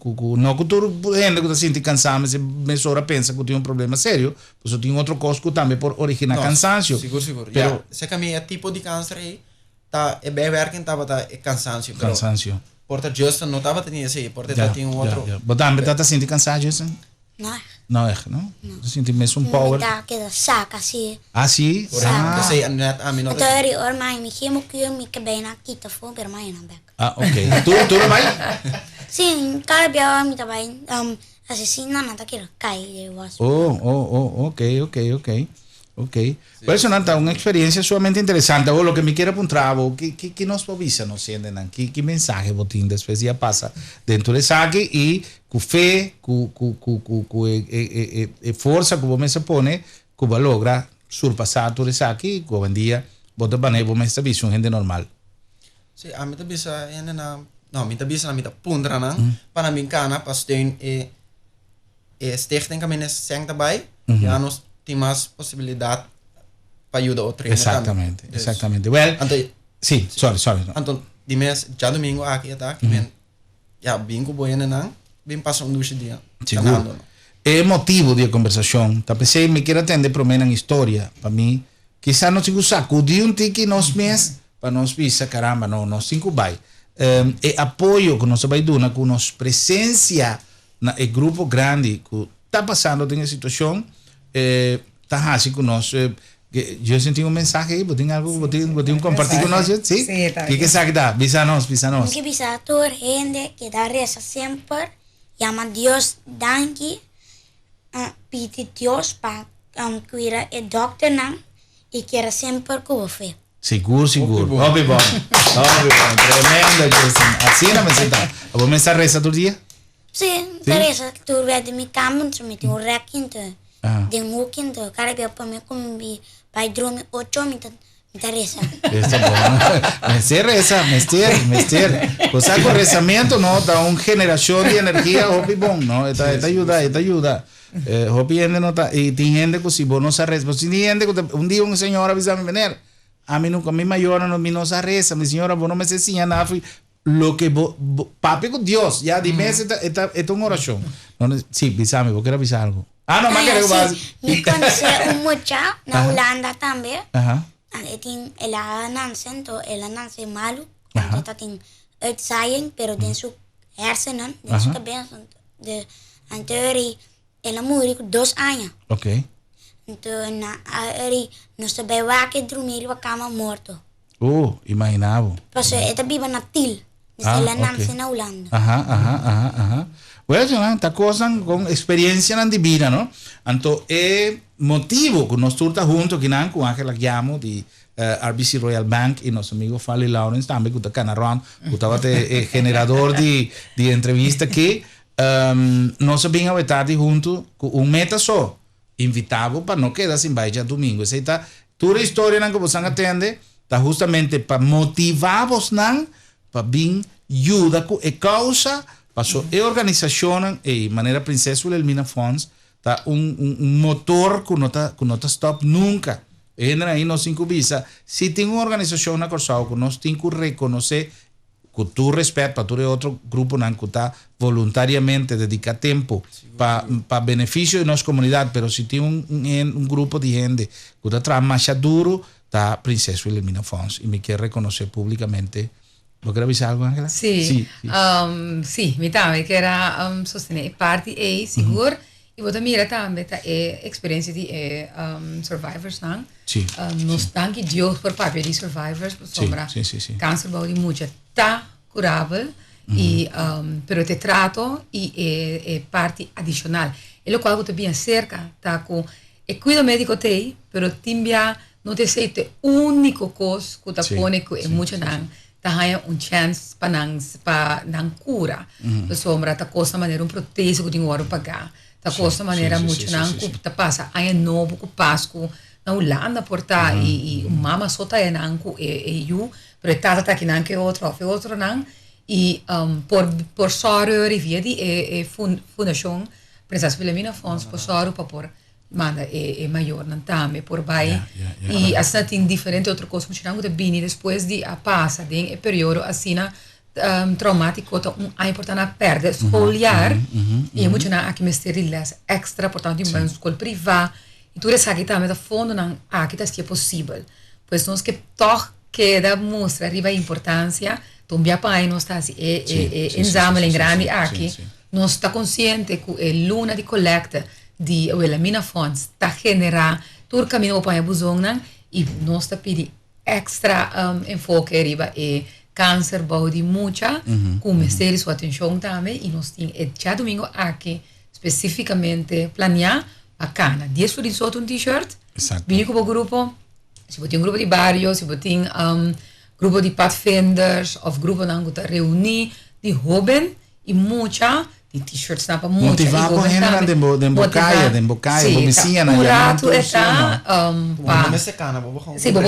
que todo gente que está sentindo cansado, mas a hora pensa que tem um problema sério, porque tem outro coisa que também pode originar cansaço. Seguro. Pero, se que é tipo de câncer aí, tá é bem werken, é cansaço. Cansaço. Porta Justin não estava tendo isso aí, porta tem outro. Mas também está sentindo cansado, Justin? Não. Não é, não? Você sente mesmo power? Dá que saca assim. Ah, sim? Então, eu me chamo que eu me quebrei na quinta foi per mai não back. Ah, ok. Tu vai? Sim, cara bia me também assassina não tá querendo cair eu acho. Ok. Por isso, não, uma experiência sumamente interessante. O que me quero apontar, que nos avisa, nos sente, que mensagem você tem depois já passa dentro desse aqui e com fé, com força que você põe, que você logra surpassar tudo isso aqui, que hoje em dia você vai ter uma gente normal. Sim, a mim também ainda não, me também não me pondra não, para mim cana, para steun stichting que me seng daarbij, já nós tem mais possibilidade para ajudar outro. Exatamente. Well, sim, sorry. Então, de mês, já domingo aqui tá, que men, já bem com boiana não, bem passa dois dias. Seguro. É motivo de conversação. Tá pensei me quero atender para mim na história, para mim, quizá não se sacudir um tique nos mês, para nós pensar caramba, não, nós cinco vai. É apoio que nós vai dar com nossa presença na grupo grande que tá passando nessa situação. Tá assim com nós. Eu senti mensagem aí, botem algo, botem compartilhar com nós, sim? Que sabe dar? Visa nós. Que visa toda gente que dá reza sempre, llama Deus, danke, pede Deus para cuidar o doctor não e quer sempre com fé. Seguro. Óbvio bom. Tremendo, Justin. Assim não me senta. Vou começar a rezar todo dia? Sim, reza, tu vai de minha cama, tu me tem requinte. De um weekend, cara, eu para mim como vai dormir 8 minutos, Interesa. Esta buena. Mester. Pues algo rezamiento, ¿no? Da una generación de energía, hopi bon, ¿no? Esta ayuda. Hopi gente no está, y tiene gente que si vos no sabes, pues si gente que un día un señor avisa a venir, a mí nunca, mi mayor no se reza, mi señora, vos no me enseñas nada, lo que papi con Dios, ya dime, esta es una oración. No, sí, avísame, vos quieres avisar algo. No, más que me conocí un muchacho en Holanda también. Ajá. Ela nace malo, entonces tiene uitzaaien, pero en su hersenen, en su cabeza, entonces ela murió con 2 años. Ok. Entonces, no se ve que dormir en la cama muerto. Imaginaba. Pues esta vive en Til, ela nace en Holanda. Ajá. Bueno, esta cosa con experiencia en divina, ¿no? Entonces, motivo que nos turta junto con Ángela Guiamo de RBC Royal Bank y nuestro amigo Fali Lawrence también, que está canarrón, que estaba generador de entrevista que nos vino a vetar junto con un meta só, invitado para no quedar sin bailar domingo. Esa está toda la historia que vos atende, está justamente para motivarvos, para bien ayuda con causa, para su organización de manera princesa del Mina Funds, está un motor que no está stop nunca. Entra ahí, nos incubisa. Si tiene una organización que nos tiene que reconocer que tú respetas para tu otro grupo que está voluntariamente dedica tiempo para beneficio de nuestra comunidad, pero si tiene un grupo de gente que está trabajando duro, está princesa del Mina Funds y me quiere reconocer públicamente. ¿Lo quieres avisar algo, Ángela? Sí, mi también que era sostener parte e seguro y vos también también experiencia de survivors, ¿no? Sí. Nos dan que Dios por papel de survivors, por sombra, sí. cáncer body mucha está curable y pero te trato y parte adicional. Es lo cual tú bien cerca, está con el cuidado médico te, pero timbia no te sei te único cosa que te pone que mucho nan hay un chance para nan cura. Por sombra ta cosa maneira proteger que tem hora pagar. Ta cosa maneira muito nan ta passa aí novo que Páscoa na Holanda porta e mama só tá nan ku eu pero tata tá que nan que outro nan e por soror e via de fundação Princesa Wilhelmina Funds por soror para por manda maior não também por vai e assim tem diferente outra coisa que não bem depois de a passa de período assim traumático é importante a perda escolar e muito na aqui mesterilas extra importante em uma escola privada e tudo isso aqui também da fundo não aqui tá se é possível pois nós que toch queda mostra arriba a importância também para nós está assim exame grande aqui nós está consciente que a luna de coleta de Wilhelmina Funds está generando todo o caminho para a busão e nós está pedindo extra enfoque arriba e câncer body mucha com mistério sua atenção também e nós temos já domingo aqui especificamente planear bacana 10 por isso um t-shirt vim com o grupo se você tem um grupo de barrio se você tem grupo de pathfinders ou grupo que está reunir de jovem e mucha de t-shirts para mucha motivar por gente de embocaia bobicinha na curato está para me secana vou se vou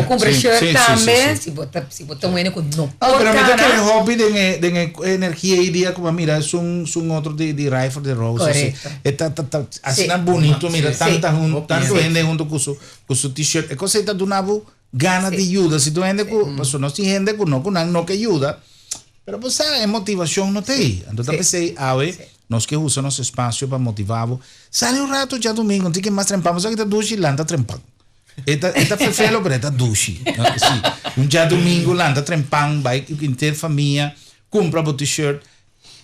comprar shirt também se botar um com não pero me toca el hobby de energia e dia como mira es un otro de rifle de roses está así tan bonito mira tanto gente junto con su t-shirt es cosa está donavo ganas de ayuda si tu gente pues no si gente con no que ayuda. Pero pues es motivación no te hay. Entonces pensé, nos que usamos espacio para motivarlo. Sale un rato ya domingo, no que más trempamos, aquí está dushi, lanta trempang. Esta fue feo, pero esta dushi. Un ya domingo, lanta trempang, va inter familia, compra un t-shirt,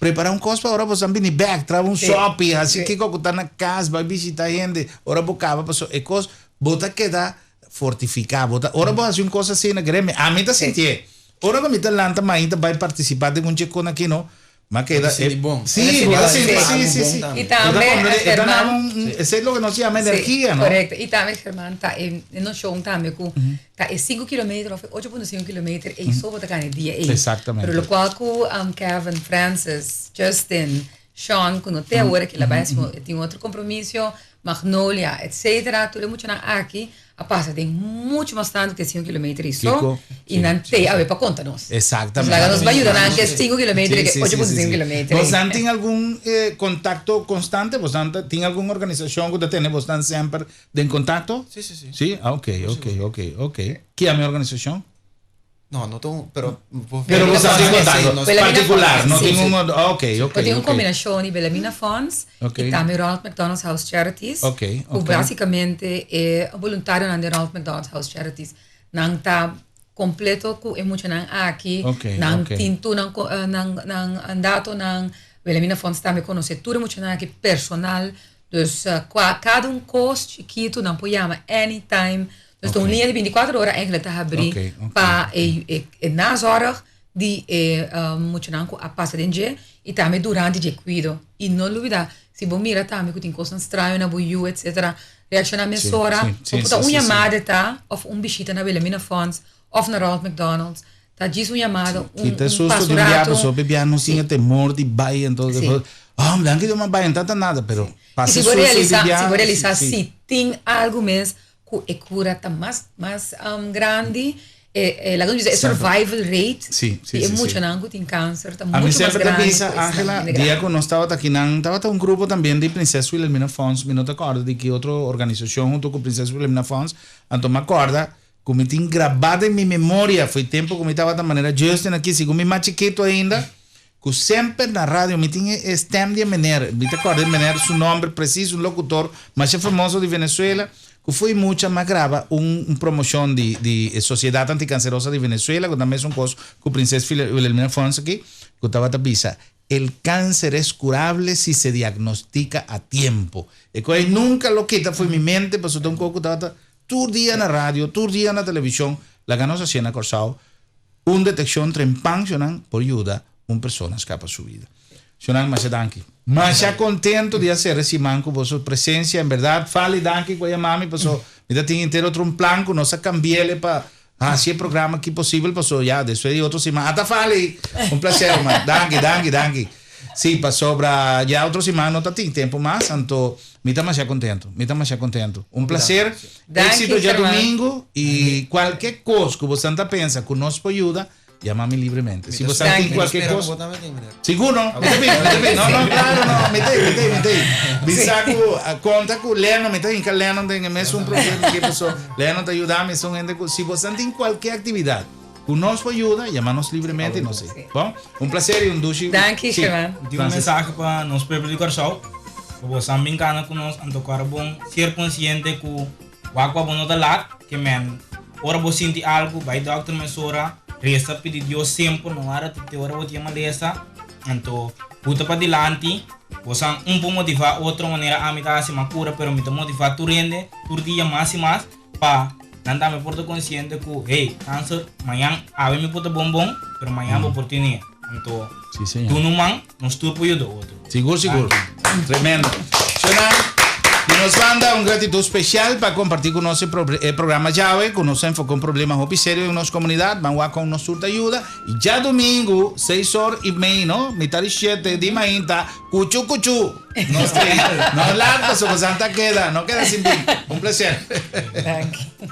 prepara un cosa para ahora pues ambini back, trae un shopping, así que cuando está en la casa, va a visitar gente, ahora bocaba, pues es cosa, bota queda fortificada, ahora vos hacer un cosa así, no créeme, a mí te sentí. Ahora que me está lanta maíta va a participar de un chico aquí no más queda sí y también ese es lo que nos llama energía no correcto y también Germán está en un show también que está 5 kilómetros 8.5 kilómetros y eso está en el día exactamente pero lo cual Kevin Francis Justin Sean que no te ahora que la base tiene otro compromiso Magnolia, etc. Tudo muito na aqui. A passa tem muito mais tanto que 5 km Kiko, e não tem a ver para conta-nos. Exatamente. Nos vai ajudar anche 5 km, 8,5 km. Você tem algum contato constante? Você tem alguma organização que tem? Você está sempre em contato? Sim. Sim? Ok. Que é a minha organização? No, no tengo, pero você tem contato particular, não tem uma... Ok. Eu tenho uma combinação de Bellamina Funds e também Ronald McDonald's House Charities. Ok. Basicamente é voluntário na Ronald McDonald's House Charities. Não está completo com emocional aqui. Não tinto, não andado, não Bellamina Funds também conhece tudo emocional aqui personal. Dus cada custo chiquito não pode chamar anytime. Dus de linha de 24 horas eigenlijk te abrir para nas horas de mocionanco a passar de dia e também durante o cuido. E não olvidar, se você mira também que tem coisas estranhas na buiu, etc. Reacciona a mesma hora, uma chamada tá, ou visita na Bellamina Funds, ou na Ronald McDonald's. Tá diz uma chamada, Kita susto de diabo, só bebia não tinha temor de baia, então me dá que de uma baia, não tá nada, pero passa se você realizar se tem algo mesmo que cura tá mais grande, lá que diz survival rate, é muito não tem câncer, tá muito mais grande. A mim sempre pensa, Ángela, dia que nós estava aqui, estava um grupo também de Princesa Wilhelmina Funds, me não te acorda de que outra organização junto com Princesa Wilhelmina Funds, então me acorda, como me tem gravado em minha memória, foi tempo que me estava da maneira, eu estou aqui, sigo me mais chiquito ainda, que sempre na rádio me tinha stem de maneira, me te acorda de maneira, seu nome preciso, locutor, mais famoso de Venezuela, que foi muito mais grava promoção de Sociedade Anticancerosa de Venezuela, que também é coisa que o Princesa Wilhelmina Funds aqui, que estava a dizer, el cáncer es curable si se diagnostica a tiempo. E que nunca lo quita, foi minha mente, mas eu tenho um pouco estava todo dia na rádio, todo dia na televisão, la que nos hacía na Corsao, detecção trempan, por ajuda, pessoa escapa sua vida. Sionang, mas danke. Mas já contento de fazer esse manco por sua presença, em verdade. Fale danke com a mami, pessoal. Me tem inteiro outro plan que nós cambiamos para fazer programa que possível, pessoal. Já, depois de outro semana. Até fale. Prazer, man. Danke. Sim, passou para já outro semana, não tem tempo mais, então me está mais contento. Prazer. Éxito já domingo e qualquer coisa que você pensa que nós pode ajudar, llama-me livremente. Se você tem qualquer coisa. Seguro? Não, claro, não. Me saco, conta com o Leno, me tem que Leno tem mesmo problema que pessoa. Leno te ajuda, me são gente. Se você tem qualquer atividade, que nos ajuda, llama-nos livremente, não sei. Bom, prazer e duche. Danke, Sherman. Tenho mensagem para nós povo de Corsao. Você brincando com nós, então agora bom ser consciente que o água bom não tá lá, que men, ora você sente algo, vai doctor mesora. Resta pedir Deus sempre, não era te hora você uma dessa, então puta para dilante, você pouco motivar outra maneira a me dar assim uma cura, pero me motivar tu rende, tu dia mais e mais, para não me porta consciente que, hey, câncer, amanhã a me puta bom, pero amanhã vou por ti nem, então tu não man, nós tu apoio do outro. Seguro, tremendo. Nos manda gratitud especial para compartir con nosotros el programa Llave, con nos enfocó en problemas oficiales en nuestra comunidad, vamos a con nosotros ayuda. Y ya domingo, 6:30, ¿no? Mitad de 7, de mañana, cuchu. No larga, su santa queda, no queda sin fin. Un placer. Thank you.